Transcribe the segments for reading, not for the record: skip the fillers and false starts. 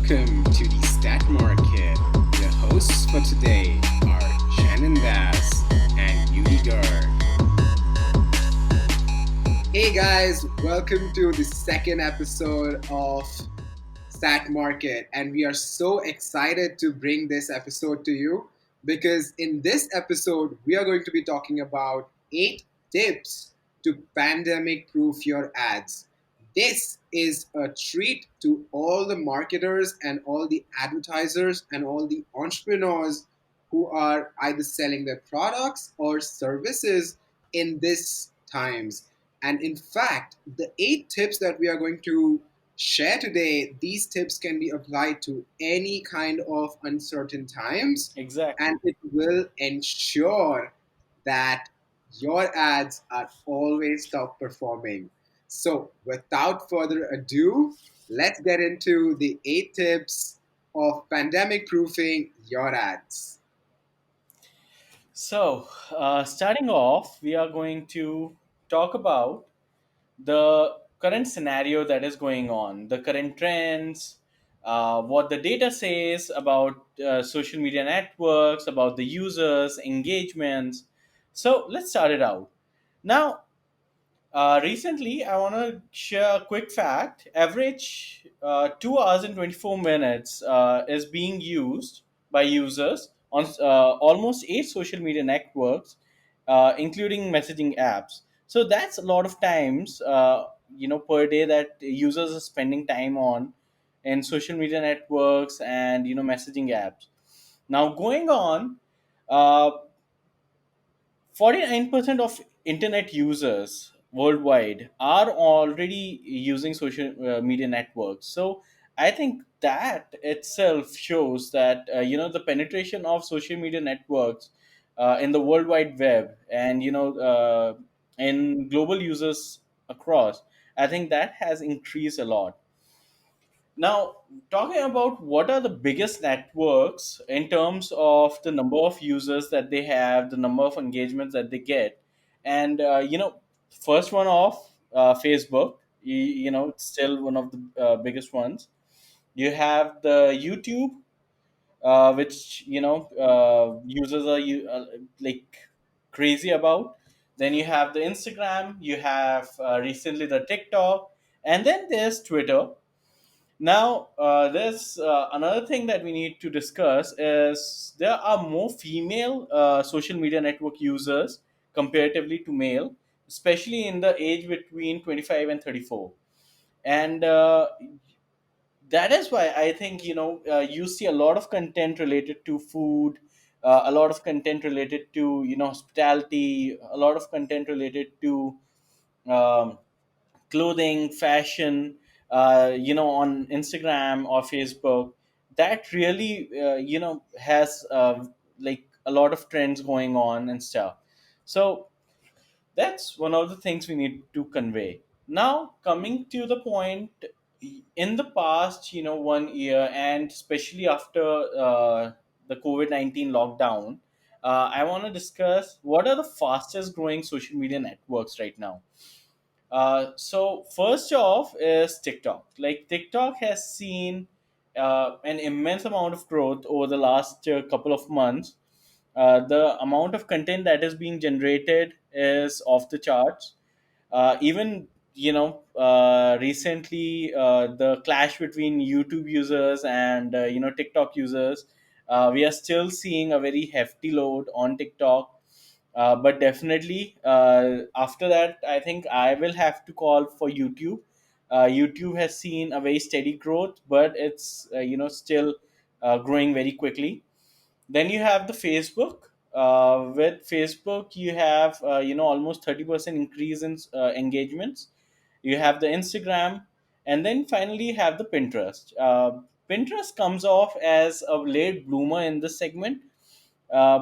welcome to the Stat Market. The hosts for today are Chandan and Udit Garg. Hey guys, welcome to the second episode of Stat Market, and we are so excited to bring this episode to you because in this episode we are going to be talking about 8 tips to pandemic proof your ads. This is a treat to all the marketers and all the advertisers and all the entrepreneurs who are either selling their products or services in these times. And in fact, the 8 tips that we are going to share today, these tips can be applied to any kind of uncertain times, Exactly. and it will ensure that your ads are always top performing. So, without further ado, let's get into the 8 tips of pandemic proofing your ads. Starting off, we are going to talk about the current scenario that is going on, the current trends, what the data says about social media networks, about the users, engagements. So, let's start it out. Now, recently, I want to share a quick fact. Average 2 hours and 24 minutes is being used by users on almost 8 social media networks, including messaging apps. So that's a lot of times, per day that users are spending time on in social media networks and, messaging apps. Now, going on, uh, 49% of internet users worldwide are already using social media networks. So I think that itself shows that the penetration of social media networks in the world wide web and in global users across, I think that has increased a lot. Now, talking about what are the biggest networks in terms of the number of users that they have, the number of engagements that they get, and first one off, Facebook. It's still one of the biggest ones. You have the YouTube, which users are like crazy about. Then you have the Instagram. You have recently the TikTok, and then there's Twitter. Now, there's another thing that we need to discuss is there are more female social media network users comparatively to male, especially in the age between 25 and 34. And that is why I think, you see a lot of content related to food, a lot of content related to, hospitality, a lot of content related to um, clothing, fashion, on Instagram or Facebook, that really, has like a lot of trends going on and stuff. So that's one of the things we need to convey. Now, coming to the point, in the past, 1 year, and especially after the COVID-19 lockdown, I want to discuss what are the fastest growing social media networks right now. So first off is TikTok. Like TikTok has seen an immense amount of growth over the last couple of months. The amount of content that is being generated is off the charts. Even recently the clash between YouTube users and TikTok users, we are still seeing a very hefty load on TikTok. But definitely, after that, I think I will have to call for YouTube. YouTube has seen a very steady growth, but it's still growing very quickly. Then you have the Facebook. With Facebook, you have almost 30% increase in engagements. You have the Instagram, and then finally you have the Pinterest. Pinterest comes off as a late bloomer in this segment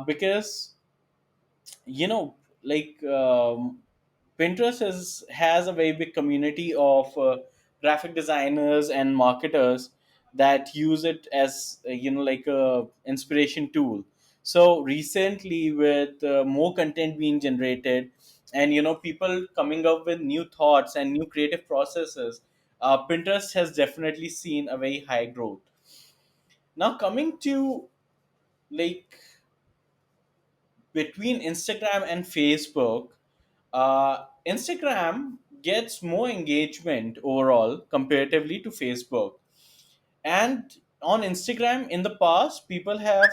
because you know like Pinterest has a very big community of graphic designers and marketers that use it as like a inspiration tool. So recently, with more content being generated and people coming up with new thoughts and new creative processes, Pinterest has definitely seen a very high growth. Now coming to, like, between Instagram and Facebook, Instagram gets more engagement overall comparatively to Facebook. And on Instagram, in the past, people have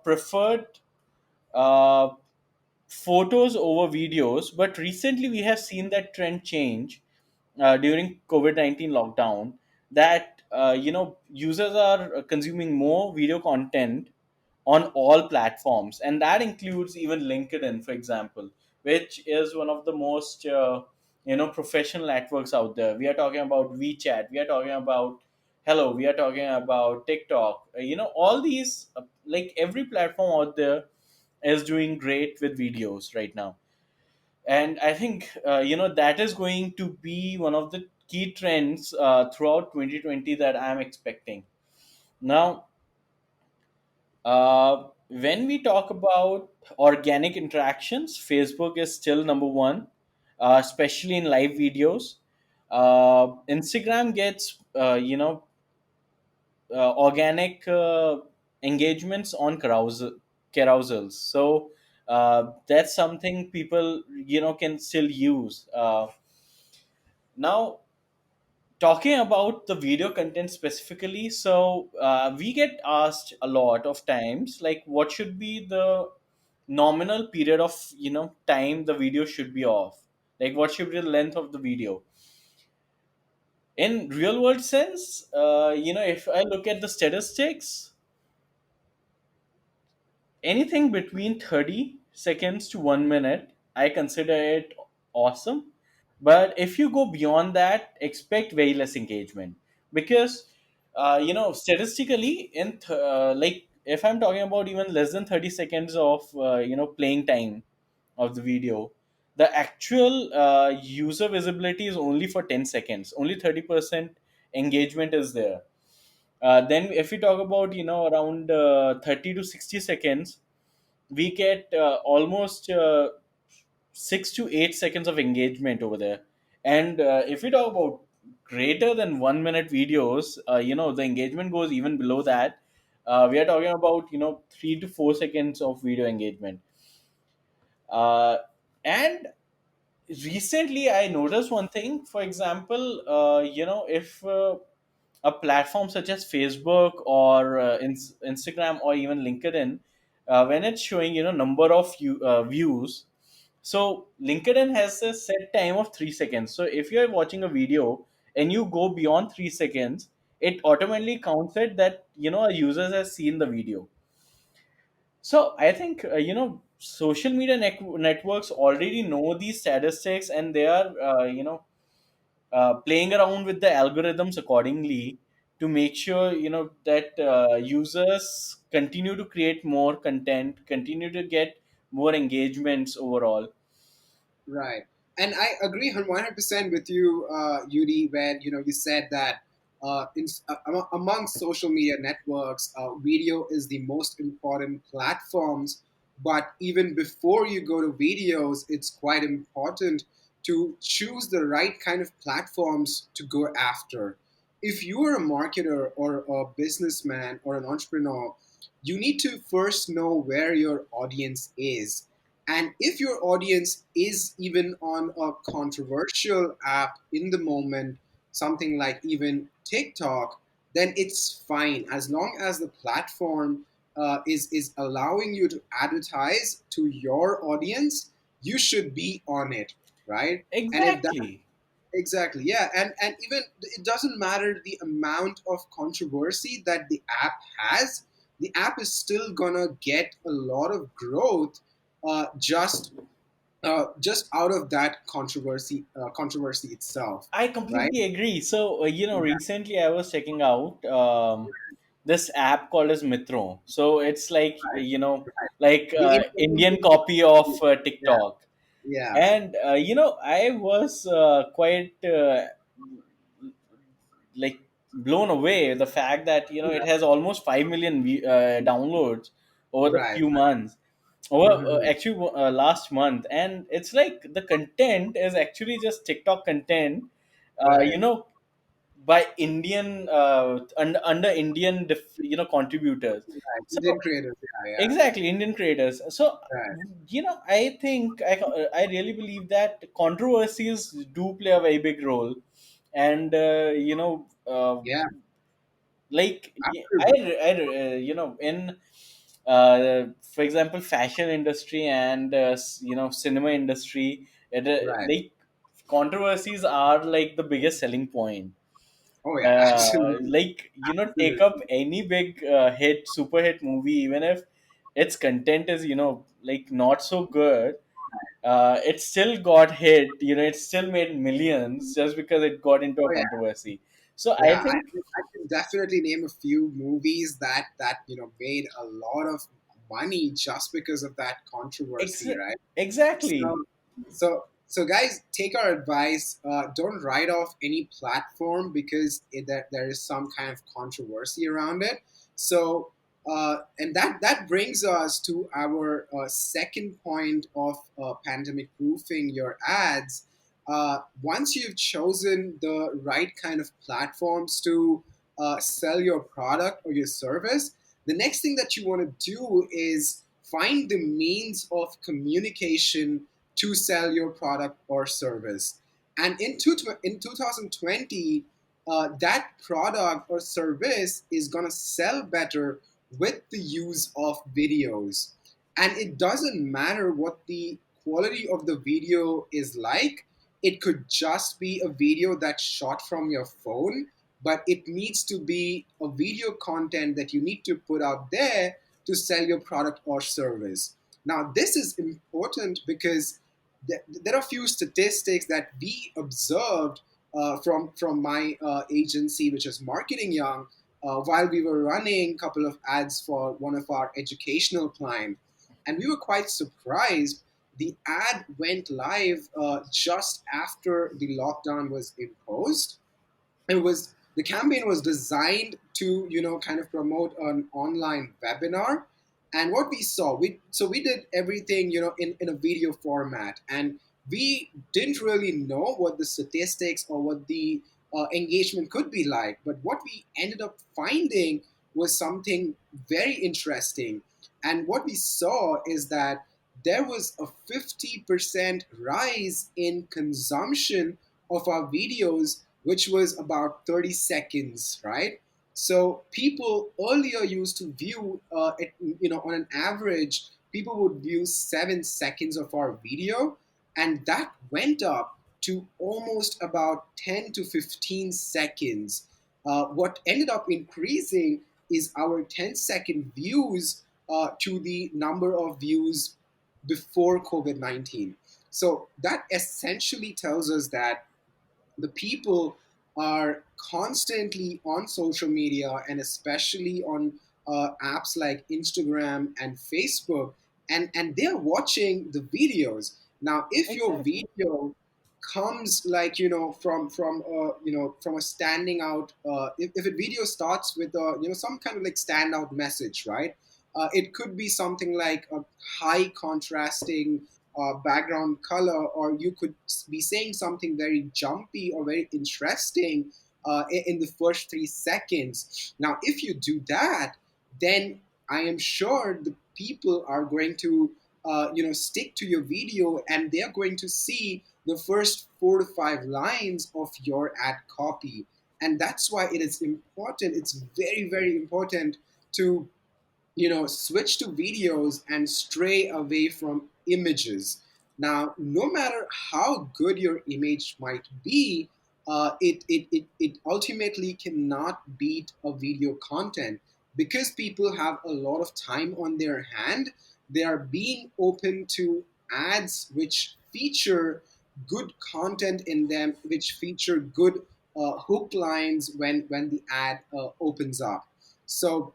preferred uh, photos over videos, but recently we have seen that trend change during COVID-19 lockdown. That users are consuming more video content on all platforms, and that includes even LinkedIn, for example, which is one of the most professional networks out there. We are talking about WeChat, we are talking about Hello, we are talking about TikTok. All these, like every platform out there is doing great with videos right now. And I think that is going to be one of the key trends throughout 2020 that I'm expecting. Now, when we talk about organic interactions, Facebook is still number one, especially in live videos. Instagram gets organic engagements on carousels. So that's something people can still use. Now, talking about the video content specifically, so we get asked a lot of times, like, what should be the nominal period of time the video should be off, like what should be the length of the video in real world sense. If I look at the statistics, anything between 30 seconds to 1 minute, I consider it awesome. But if you go beyond that, expect very less engagement. Because, statistically, like, if I'm talking about even less than 30 seconds of, playing time of the video, the actual user visibility is only for 10 seconds. Only 30% engagement is there. Then if we talk about around 30 to 60 seconds, we get almost 6 to 8 seconds of engagement over there. And if we talk about greater than 1 minute videos, the engagement goes even below that. We are talking about 3 to 4 seconds of video engagement. uh, and recently I noticed one thing. For example, if a platform such as Facebook or Instagram or even LinkedIn, when it's showing number of views, so LinkedIn has a set time of 3 seconds. So if you're watching a video and you go beyond 3 seconds, it automatically counts it that a user has seen the video. So I think social media networks already know these statistics, and they are playing around with the algorithms accordingly to make sure that users continue to create more content, continue to get more engagements overall. Right. And I agree 100% with you, Yudi, when you said that among social media networks, video is the most important platforms. But even before you go to videos, it's quite important to choose the right kind of platforms to go after. If you are a marketer or a businessman or an entrepreneur, you need to first know where your audience is, and if your audience is even on a controversial app in the moment, something like even TikTok, then it's fine as long as the platform is allowing you to advertise to your audience. You should be on it, right? And if that Exactly. exactly, yeah, and even it doesn't matter the amount of controversy that the app has. The app is still gonna get a lot of growth, just out of that controversy itself, I right? completely agree. So, Yeah, recently I was checking out this app called as Mitro. So it's like, right, right. like The Indian influencers, copy of yeah, TikTok. yeah, And I was quite like blown away the fact that yeah, it has almost 5 million downloads over the right. few months, over Mhm. actually last month. And it's like the content is actually just TikTok content, uh, you Right. know by Indian under Indian contributors. Right. So Indian creators. Yeah, yeah. exactly, Indian creators. So Right. I think I really believe that controversies do play a very big role, and Yeah, like absolutely. in for example, fashion industry and cinema industry, Right. like controversies are like the biggest selling point. Oh yeah, absolutely. Like take up Absolutely. any big super hit movie, even if its content is like not so good, it still got hit. It still made millions just because it got into Oh a yeah. controversy. So I Yeah, think I can definitely name a few movies that made a lot of money just because of that ex- controversy, right? exactly. So guys, take our advice. Don't write off any platform because there is some kind of controversy around it. So, and that brings us to our second point of pandemic proofing your ads. Once you've chosen the right kind of platforms to sell your product or your service, the next thing that you want to do is find the means of communication to sell your product or service. And in 2020, that product or service is going to sell better with the use of videos. And it doesn't matter what the quality of the video is like. It could just be a video that's shot from your phone, but it needs to be a video content that you need to put out there to sell your product or service. Now, this is important because there are a few statistics that we observed from my agency, which is Marketing Young, while we were running a couple of ads for one of our educational clients. And we were quite surprised. The ad went live just after the lockdown was imposed. The campaign was designed to kind of promote an online webinar. And what we saw, we did everything in a video format, and we didn't really know what the statistics or what the engagement could be like. But what we ended up finding was something very interesting. And what we saw is that there was a 50% rise in consumption of our videos, which was about 30 seconds, right? So people earlier used to view, on an average, people would view 7 seconds of our video, and that went up to almost about 10 to 15 seconds. What ended up increasing is our 10-second views to the number of views before COVID 19. So that essentially tells us that the people are constantly on social media, and especially on apps like Instagram and Facebook, and they're watching the videos. Now if your Exactly. video comes like from a standing out, if a video starts with a some kind of like standout message, right? It could be something like a high contrasting background color, or you could be saying something very jumpy or very interesting in the first 3 seconds. Now, if you do that, then I am sure the people are going to, stick to your video, and they're going to see the first 4 to 5 lines of your ad copy. And that's why it is important. It's very, very important to switch to videos and stray away from images. Now, no matter how good your image might be, it ultimately cannot beat a video content, because people have a lot of time on their hand. They are being open to ads which feature good content in them, which feature good hook lines when the ad opens up. So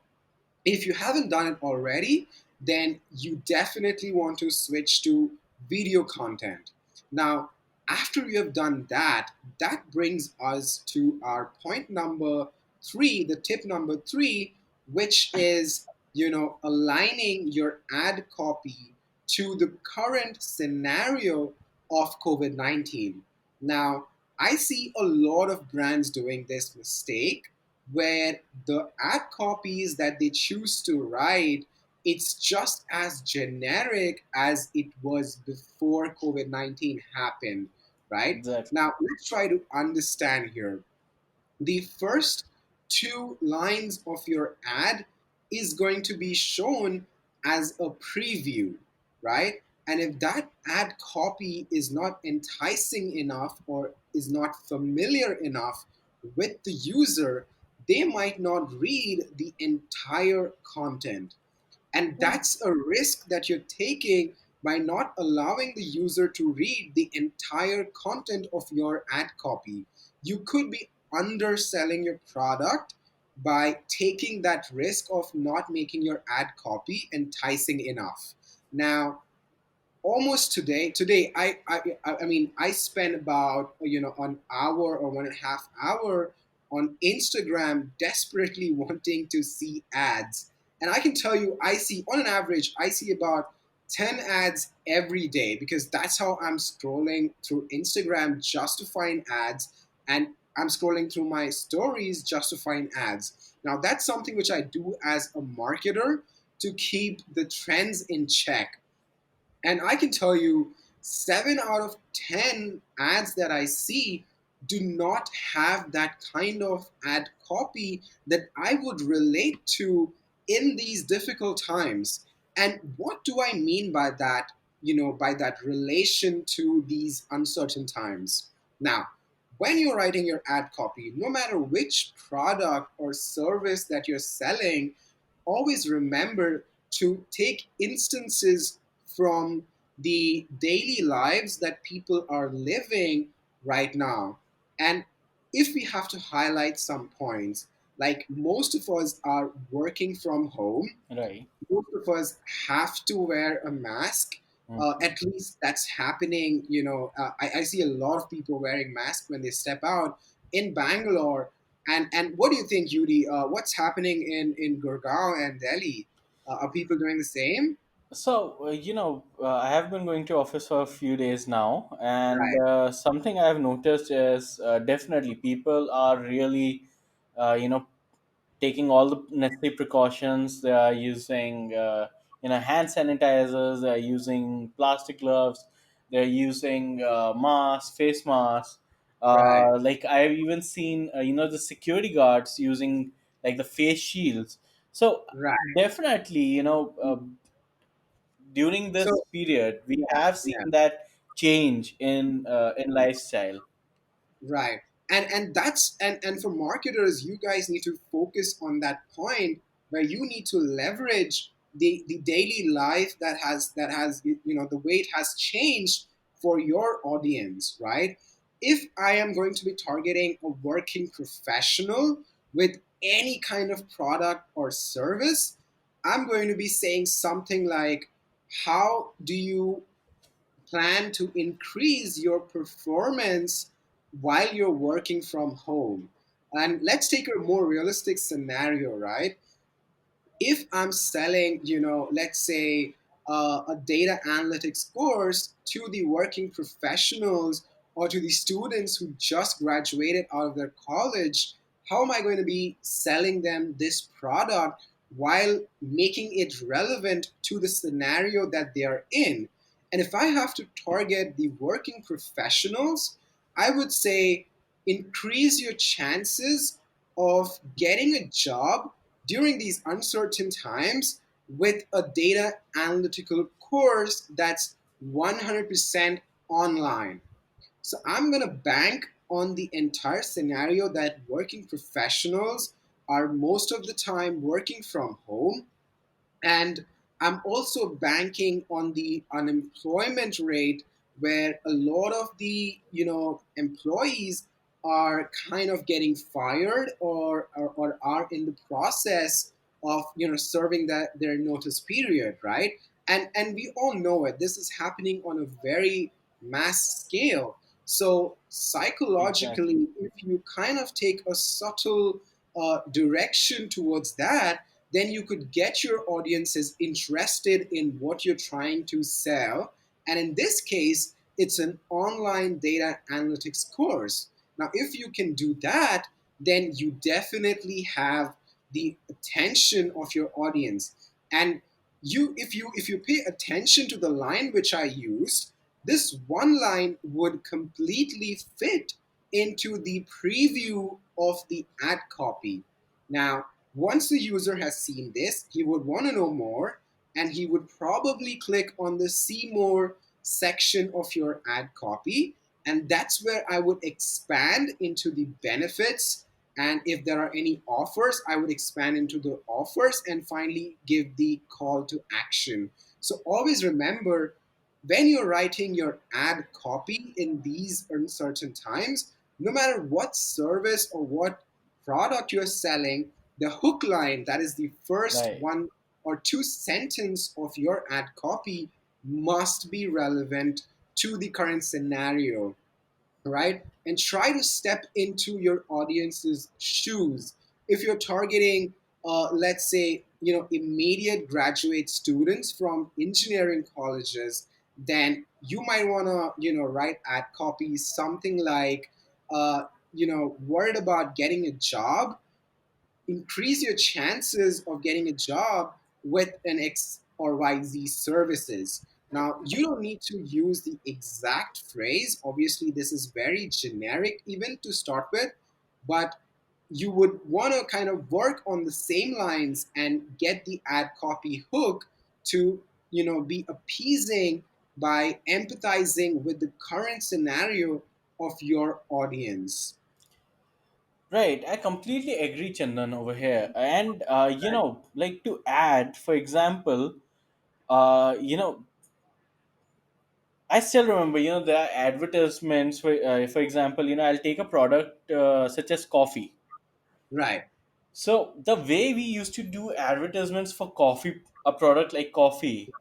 if you haven't done it already, then you definitely want to switch to video content. Now, after you have done that, that brings us to our point number three, the tip number three, which is, aligning your ad copy to the current scenario of COVID 19. Now, I see a lot of brands doing this mistake where the ad copies that they choose to write, it's just as generic as it was before COVID-19 happened, right? Exactly. Now, let's try to understand here. The first two lines of your ad is going to be shown as a preview, right? And if that ad copy is not enticing enough or is not familiar enough with the user, they might not read the entire content. And that's a risk that you're taking by not allowing the user to read the entire content of your ad copy. You could be underselling your product by taking that risk of not making your ad copy enticing enough. Now, almost today I mean, I spend about an hour or 1.5 hour on Instagram desperately wanting to see ads. And I can tell you, I see, on an average, I see about 10 ads every day, because that's how I'm scrolling through Instagram just to find ads. And I'm scrolling through my stories just to find ads. Now, that's something which I do as a marketer to keep the trends in check. And I can tell you, 7 out of 10 ads that I see do not have that kind of ad copy that I would relate to in these difficult times. And what do I mean by that, by that relation to these uncertain times? Now, when you're writing your ad copy, no matter which product or service that you're selling, always remember to take instances from the daily lives that people are living right now. And if we have to highlight some points, like, most of us are working from home, Right. most of us have to wear a mask. Mhm. At least that's happening. I see a lot of people wearing masks when they step out in Bangalore. And what do you think, Yudi? What's happening in Gurgaon and Delhi? Are people doing the same? So, I have been going to office for a few days now, and Right, something I have noticed is definitely people are really, taking all the necessary precautions. They are using, hand sanitizers. They are using plastic gloves. They're using masks, face masks. right, Like I've even seen, the security guards using like the face shields. So right. definitely, during this So, period we yeah, have yeah. seen that change in lifestyle. Right. And that's and for marketers, you guys need to focus on that point where you need to leverage the daily life that has the way it has changed for your audience, right? If I am going to be targeting a working professional with any kind of product or service, I'm going to be saying something like, how do you plan to increase your performance while you're working from home? And let's take a more realistic scenario, right? If I'm selling, let's say, a data analytics course to the working professionals or to the students who just graduated out of their college, how am I going to be selling them this product while making it relevant to the scenario that they are in? And if I have to target the working professionals, I would say increase your chances of getting a job during these uncertain times with a data analytical course that's 100% online. So I'm going to bank on the entire scenario that working professionals are most of the time working from home, and I'm also banking on the unemployment rate, where a lot of the employees are kind of getting fired, or are in the process of serving their notice period, right? And we all know it. This is happening on a very mass scale. So Exactly. psychologically, if you kind of take a subtle direction towards that, then you could get your audiences interested in what you're trying to sell. And in this case, it's an online data analytics course. Now, if you can do that, then you definitely have the attention of your audience. And if you pay attention to the line which I used, this one line would completely fit into the preview of the ad copy. Now, once the user has seen this, he would want to know more, and he would probably click on the see more section of your ad copy. And that's where I would expand into the benefits. And if there are any offers, I would expand into the offers and finally give the call to action. So always remember, when you're writing your ad copy in these uncertain times, no matter what service or what product you're selling, the hook line, that is the first Right. one or two sentence of your ad copy, must be relevant to the current scenario, right? And try to step into your audience's shoes. If you're targeting, let's say, immediate graduate students from engineering colleges, then you might want to, write ad copies something like, worried about getting a job, increase your chances of getting a job with an X or YZ services. Now, you don't need to use the exact phrase. Obviously, this is very generic, even to start with, but you would want to kind of work on the same lines and get the ad copy hook to, be appeasing by empathizing with the current scenario of your audience. Right, I completely agree, Chandan, over here. And like to add, for example, you know, I still remember, there are advertisements. For example, I'll take a product such as coffee. Right. So the way we used to do advertisements for coffee, a product like coffee,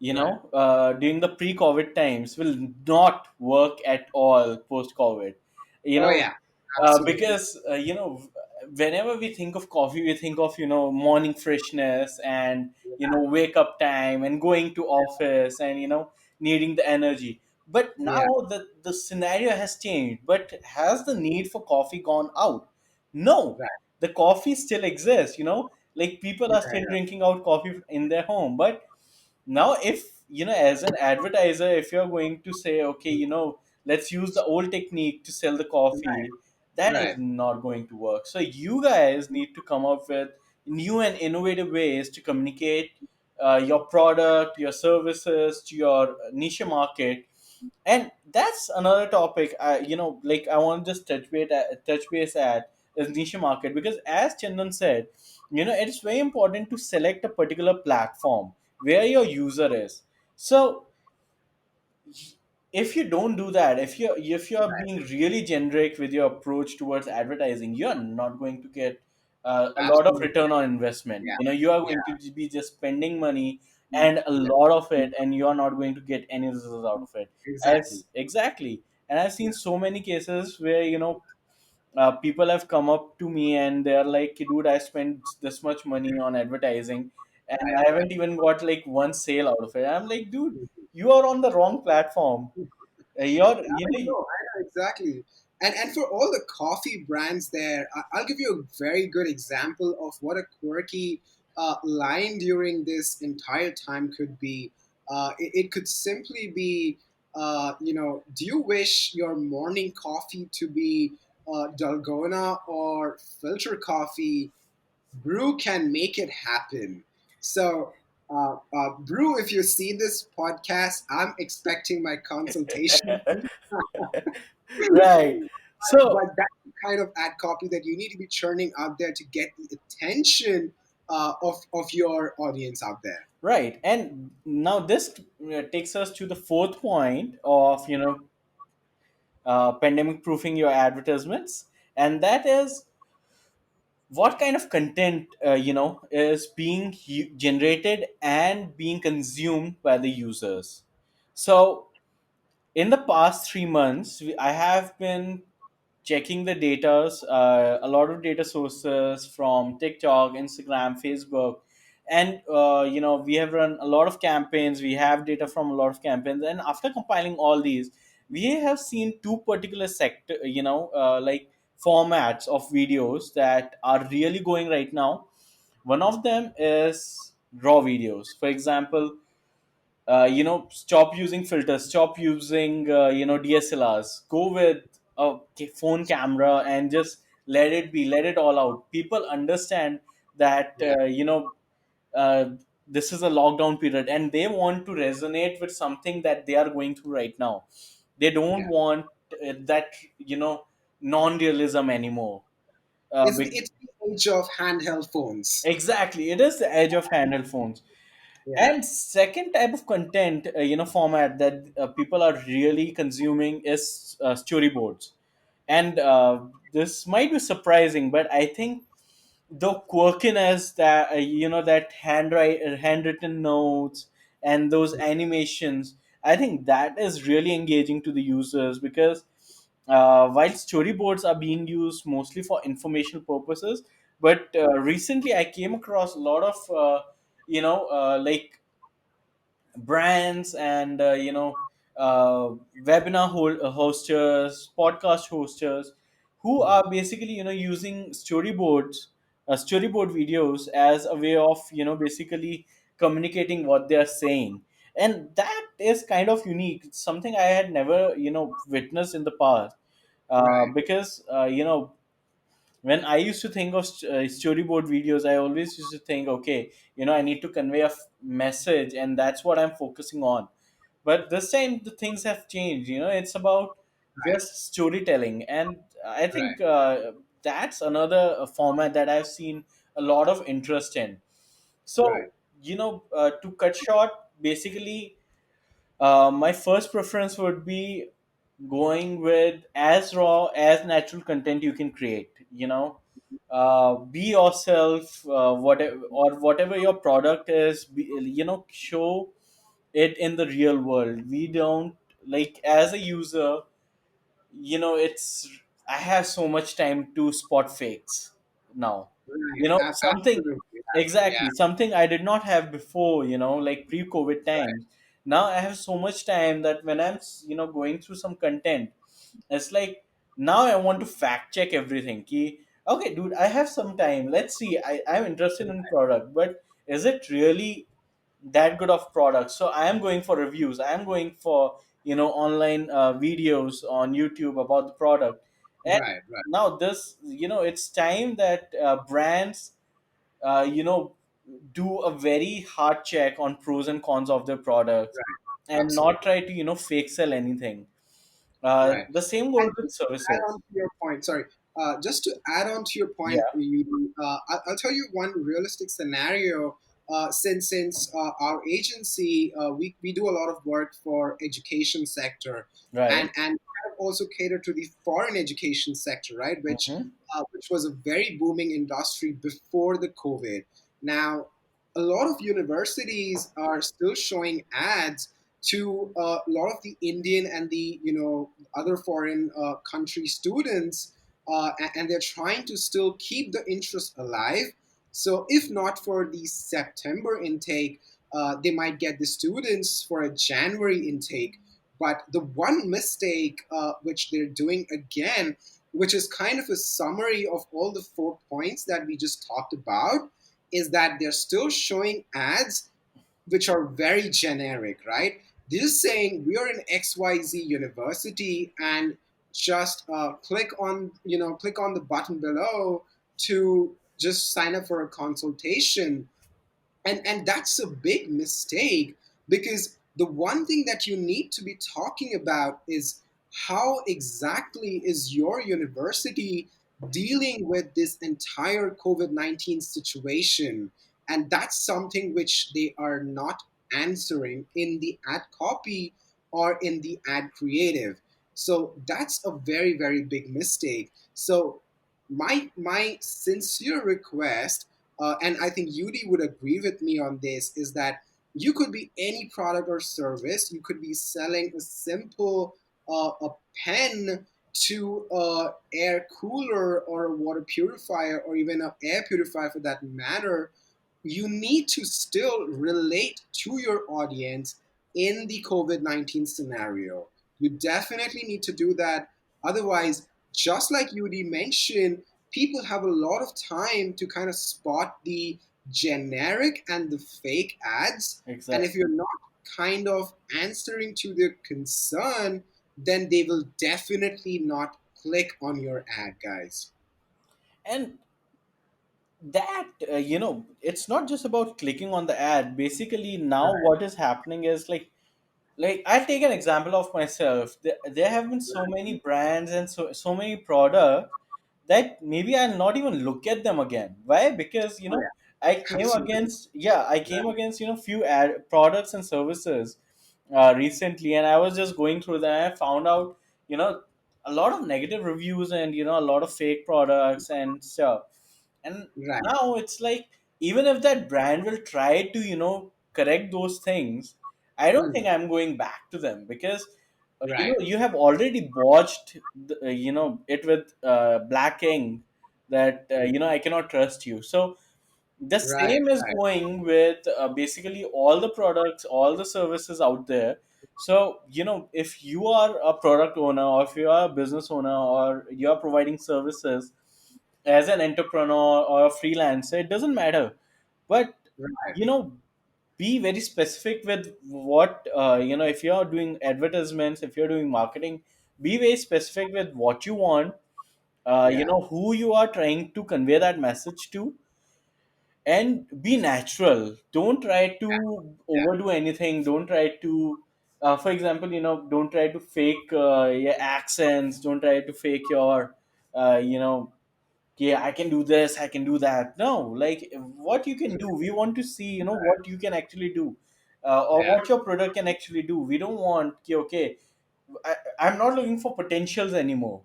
Right. during the pre-COVID times, will not work at all post-COVID. You Oh know, yeah, absolutely. because whenever we think of coffee, we think of morning freshness and wake up time and going to office and needing the energy. But Yeah. now the scenario has changed. But has the need for coffee gone out? No, Right. the coffee still exists. Like people are still Yeah. drinking out coffee in their home. But now, if as an advertiser, if you're going to say, okay, let's use the old technique to sell the Right. coffee, that is Right. not going to work. So you guys need to come up with new and innovative ways to communicate your product, your services to your niche market. And that's another topic. Like I want to just touch base at is niche market, because as Chandan said, it's very important to select a particular platform where your user is. So if you don't do that, if you're being really generic with your approach towards advertising, you're not going to get a lot of Absolutely. return on investment. Yeah. You are Yeah. going to be just spending money Mm. and a Yeah. lot of it, and you are not going to get any results out of it. Exactly. As exactly. And I've Yeah. seen so many cases where people have come up to me and they're like, dude, I spent this much money on advertising and Right. I haven't even got like one sale out of it. I'm like, dude, Mhm. you are on the wrong platform. You're, I know exactly. And for all the coffee brands there, I'll give you a very good example of what a quirky line during this entire time could be. It could simply be, do you wish your morning coffee to be Dalgona or filter coffee? Brew can make it happen. So, Brew, if you see this podcast, I'm expecting my consultation fee. right. So, But that's the kind of ad copy that you need to be churning out there to get the attention of your audience out there. right. And now this takes us to the fourth point of, pandemic proofing your advertisements. And that is what kind of content is being generated and being consumed by the users. So in the past 3 months, I have been checking the data, a lot of data sources from TikTok, Instagram, Facebook, and we have run a lot of campaigns. We have data from a lot of campaigns, and after compiling all these, we have seen two particular sector, like formats of videos that are really going right now. One of them is raw videos. For example, stop using filters, stop using DSLRs, go with a phone camera and just let it be, let it all out. People understand that Yeah. uh, this is a lockdown period and they want to resonate with something that they are going through right now. They don't Yeah. want that non-realism anymore. It's the age of handheld phones. Exactly, it is the edge of handheld phones. Yeah. And second type of content, format that people are really consuming is storyboards. And this might be surprising, but I think the quirkiness that that handwritten notes and those animations, I think that is really engaging to the users, because while storyboards are being used mostly for informational purposes, but recently I came across a lot of like brands and webinar hosters, podcast hosters, who Mhm. are basically using storyboard videos as a way of basically communicating what they are saying. And that is kind of unique. It's something I had never witnessed in the past, Right. because when I used to think of storyboard videos, I always used to think, okay, I need to convey a message, and that's what I'm focusing on. But this time, the things have changed. It's about Right. just storytelling, and I Right. think that's another format that I've seen a lot of interest in. Right. So, to cut short, basically, my first preference would be going with as raw as natural content you can create. Be yourself, whatever or whatever your product is. Show it in the real world. We don't, like, as a user, it's I have so much time to spot fakes now. Right. Something, Absolutely. Yeah. exactly, something I did not have before, like pre-COVID Right. times. Now I have so much time that when I'm going through some content, it's like, now I want to fact check everything. Okay, dude, I have some time. Let's see. I'm interested in product, but is it really that good of product? So I am going for reviews. I am going for online videos on YouTube about the product. And Right. Right. now this, it's time that brands you know do a very hard check on pros and cons of their products, Right. and not Absolutely. try to the sell anything. Right. The same goes And with just to add services. on to your point, sorry, just to add on to your point, Yeah. I'll tell you one realistic scenario. Since our agency, we do a lot of work for education sector, Right. and have also cater to the foreign education sector, right? Mm-hmm. Which was a very booming industry before the COVID. Now, a lot of universities are still showing ads to a lot of the Indian and the other foreign country students, and they're trying to still keep the interest alive. So if not for the September intake, they might get the students for a January intake. But the one mistake which they're doing again, which is kind of a summary of all the 4 points that we just talked about, is that they're still showing ads which are very generic, right? They're saying we are in XYZ university and just click on the button below to just sign up for a consultation, and that's a big mistake, because the one thing that you need to be talking about is how exactly is your university dealing with this entire COVID-19 situation. And that's something which they are not answering in the ad copy or in the ad creative. So that's a very, very big mistake. So my sincere request, and I think Yudi would agree with me on this, is that you could be any product or service. You could be selling a simple a pen to a air cooler or a water purifier or even an air purifier for that matter. You need to still relate to your audience in the COVID-19 scenario. You definitely need to do that. Otherwise, just like Yudi mentioned, people have a lot of time to kind of spot the generic and the fake ads. And if Exactly. you're not kind of answering to their concern, then they will definitely not click on your ad, guys. And that it's not just about clicking on the ad. Basically, now Right, what is happening is like I'll take an example of myself. There have been so many brands and so many products that maybe I'll not even look at them again. Why? Because oh I yeah, came absolutely. against I came Right, against few ad products and services recently, and I was just going through them. And I found out you know a lot of negative reviews and a lot of fake products and stuff. And right, now it's like, even if that brand will try to correct those things, I don't mhm, think I'm going back to them, because right, you have already botched it with black ink, that I cannot trust you. So the right, same is right, going with basically all the products, all the services out there. So if you are a product owner, or if you are a business owner, or you are providing services as an entrepreneur or a freelancer, it doesn't matter. But right. you know be very specific with what if you're doing advertisements, if you're doing marketing, be very specific with what you want, Yeah, who you are trying to convey that message to, and be natural. Don't try to yeah, overdo anything. Don't try to for example, don't try to fake your accents. Don't try to fake your yeah, I can do this, I can do that. No, like, what you can do, we want to see what you can actually do, or yeah. what your product can actually do. We don't want, okay, I'm not looking for potentials anymore,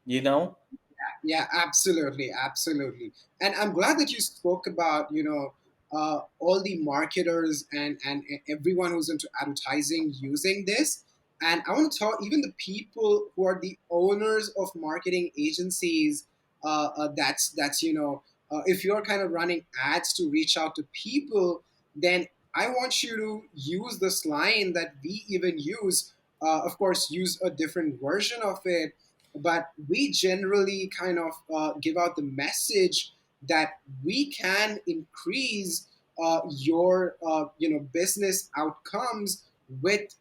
you know Yeah, absolutely, absolutely. And I'm glad that you spoke about, all the marketers and everyone who's into advertising using this. And I want to talk even the people who are the owners of marketing agencies. That's if you're kind of running ads to reach out to people, then I want you to use this line that we even use. Of course, use a different version of it, but we generally kind of give out the message that we can increase your business outcomes with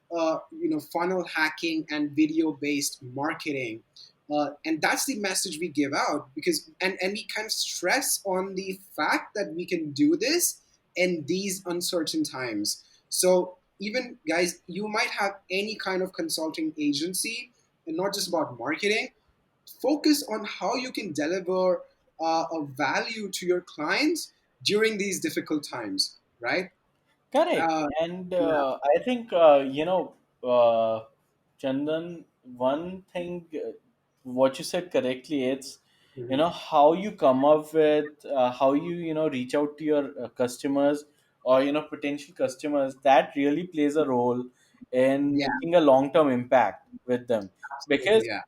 funnel hacking and video based marketing. And that's the message we give out, because and we kind of stress on the fact that we can do this in these uncertain times. So even guys, you might have any kind of consulting agency, and not just about marketing. Focus on how you can deliver a value to your clients during these difficult times, right? Correct. uh, And yeah. I think, Chandan, one thing, what you said correctly, it's, Mhm. how you come up with, how you, reach out to your customers, or, potential customers, that really plays a role in Yeah, making a long term impact with them. absolutely. Because Yeah,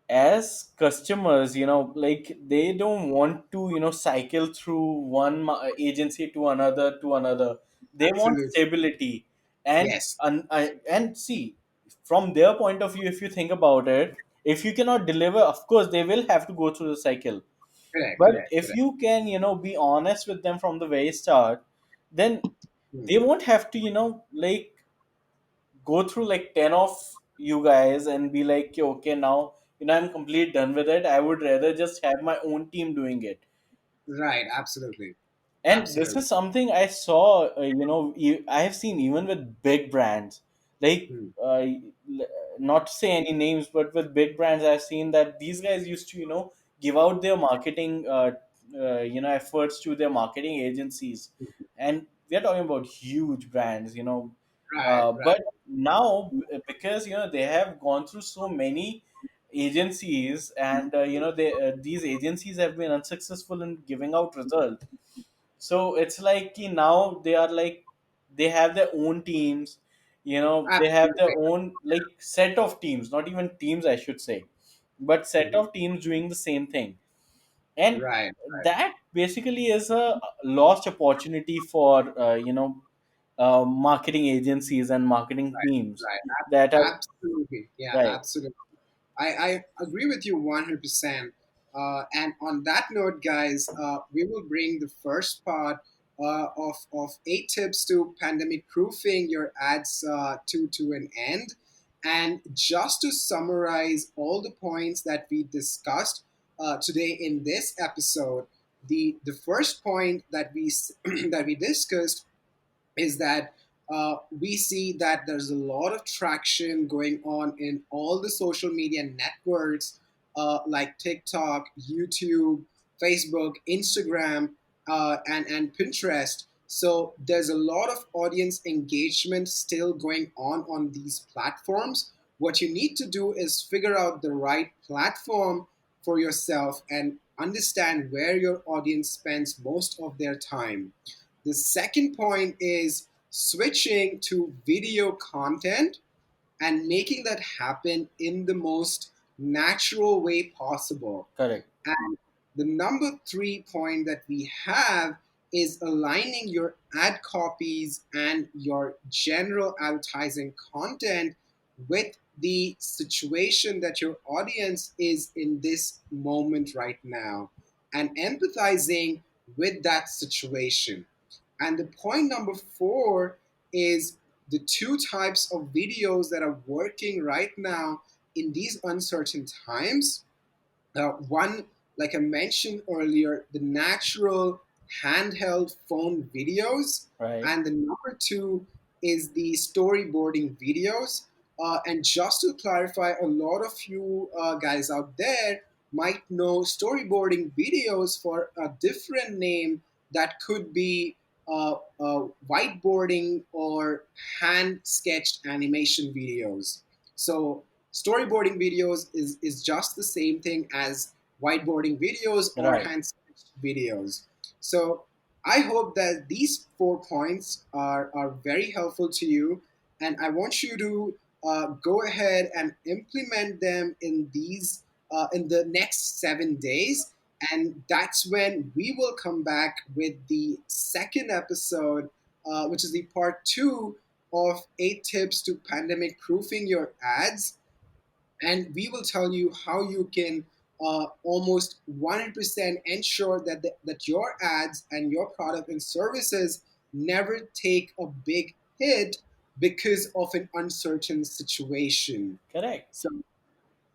as customers, like, they don't want to cycle through one agency to another, they want absolutely. stability. and Yes, and see, from their point of view, if you think about it, if you cannot deliver, of course they will have to go through the cycle. correct, But correct, if correct. you can be honest with them from the very start, then Hmm. they won't have to like go through like 10 of you guys and be like, okay, now I'm completely done with it, I would rather just have my own team doing it. Right, absolutely, And this absolutely. is something I saw, I have seen even with big brands, like, Hmm. not to say any names, but with big brands, I've seen that these guys used to, give out their marketing, efforts to their marketing agencies. And we're talking about huge brands, Right, right. but now, because, they have gone through so many agencies, and, these agencies have been unsuccessful in giving out results. So it's like, now they are like, they have their own teams, they have their Absolutely. own like set of teams, not even teams, I should say, but set Mhm. of teams doing the same thing. And Right, that basically is a lost opportunity for marketing agencies and marketing Right, teams right. that are Absolutely. Yeah, right. absolutely. I agree with you 100%. And on that note, guys, we will bring the first part of 8 tips to pandemic proofing your ads to an end. And just to summarize all the points that we discussed today in this episode, the first point that that we discussed is that we see that there's a lot of traction going on in all the social media networks like TikTok, YouTube, Facebook, Instagram, and Pinterest. So there's a lot of audience engagement still going on these platforms. What you need to do is figure out the right platform for yourself and understand where your audience spends most of their time. The second point is switching to video content and making that happen in the most natural way possible. Correct. And the number 3 point that we have is aligning your ad copies and your general advertising content with the situation that your audience is in this moment right now and empathizing with that situation. And the point number 4 is the 2 types of videos that are working right now in these uncertain times. One, like I mentioned earlier, the natural handheld phone videos, Right. and the number 2 is the storyboarding videos. And just to clarify, a lot of you guys out there might know storyboarding videos for a different name that could be whiteboarding or hand sketched animation videos. So storyboarding videos is just the same thing as whiteboarding videos or Right. hand sketched videos. So I hope that these 4 points are very helpful to you, and I want you to go ahead and implement them in the next 7 days. And that's when we will come back with the second episode, which is the part 2 of 8 tips to pandemic proofing your ads. And we will tell you how you can almost 100% ensure that your ads and your product and services never take a big hit because of an uncertain situation. Correct. So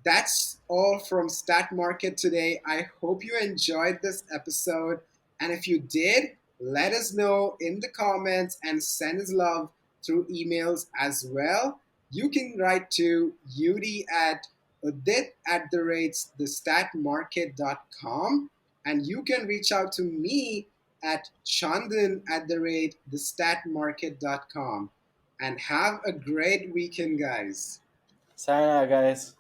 that's all from Stat Market today. I hope you enjoyed this episode. And if you did, let us know in the comments and send us love through emails as well. You can write to Udit at Udit at thestatmarket.com, and you can reach out to me at Chandan at thestatmarket.com. And have a great weekend, guys. Sayonara, guys.